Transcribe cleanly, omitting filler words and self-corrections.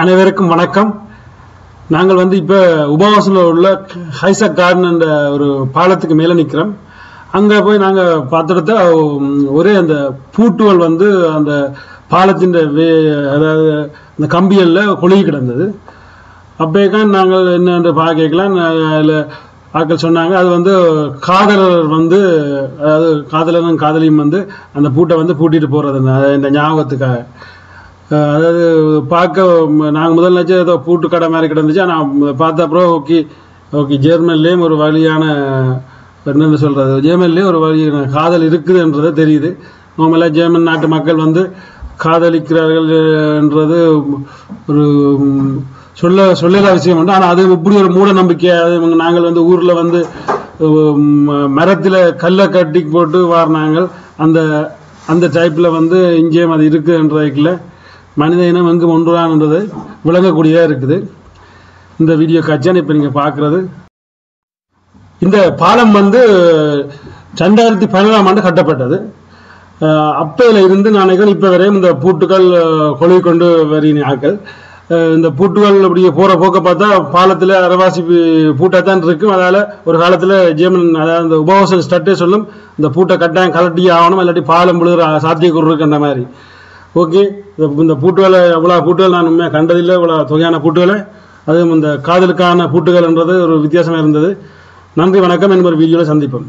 அனைவருக்கும் வணக்கம். நாங்கள் இப்போ உபவாசத்தில் உள்ள ஹைசக் கார்டன் என்ற ஒரு பாலத்துக்கு மேலே நிற்கிறோம். அங்கே போய் நாங்கள் பார்த்துட்டு ஒரே அந்த பூட்டுகள் அந்த பாலத்தின் அதாவது அந்த கம்பிகளில் கொழுகி கிடந்தது. அப்போதான் நாங்கள் என்னென்று பார்க்கலாம், அதில் ஆக்கள் சொன்னாங்க அது காதலர் அதாவது காதலரும் காதலியும் அந்த பூட்டை பூட்டிட்டு போகிறது இந்த ஞாபகத்துக்காக. அதாவது பார்க்க நாங்கள் முதல் நினச்சா ஏதோ பூட்டு கடை மாதிரி கிடந்துச்சு. ஆனால் பார்த்த அப்புறம் ஓகே ஜெர்மன்லேயும் ஒரு வழியான என்னென்னு சொல்கிறது, ஜெர்மன்லேயும் ஒரு வழியான காதல் இருக்குதுன்றது தெரியுது. நார்மலாக ஜெர்மன் நாட்டு மக்கள் காதலிக்கிறார்கள் என்றது ஒரு சொல்லல விஷயம் உண்டு. ஆனால் அது இப்படி ஒரு மூட நம்பிக்கை. அது நாங்கள் ஊரில் மரத்தில் கல்லை கட்டி போட்டு வாரினாங்கள் அந்த டைப்பில் இங்கேயும் அது இருக்குன்றதுக்குள்ள மனித இனம் எங்கும் ஒன்றுதான்ன்றது விளங்கக்கூடியதாக இருக்குது. இந்த வீடியோ காட்சியான இப்போ நீங்கள் பார்க்குறது. இந்த பாலம் 2017ஆம் ஆண்டு கட்டப்பட்டது. அப்பையில் இருந்து நான் இப்போ வரையும் இந்த பூட்டுகள் கொழுவி கொண்டு வருகிறார்கள். இந்த பூட்டுகள் அப்படியே போகிற போக்க பார்த்தா பாலத்தில் அரைவாசி பூட்டாக இருக்கும். அதால் ஒரு காலத்தில் ஜெர்மன் அதாவது இந்த உபவாச ஸ்டட்டே சொல்லும், இந்த பூட்டை கட்டாயம் கலட்டி ஆகணும், இல்லாட்டி பாலம் விழுகிற சாத்தியக்கூறு இருக்குன்ற மாதிரி. ஓகே, இந்த பூட்டுகளை அவ்வளோ பூட்டுகள் நான் உண்மையாக கண்டதில்லை, இவ்வளோ தொகையான பூட்டுகளை. அதுவும் இந்த காதலுக்கான பூட்டுகள்ன்றது ஒரு வித்தியாசமாக இருந்தது. நன்றி, வணக்கம். என்பது வீடியோவில் சந்திப்போம்.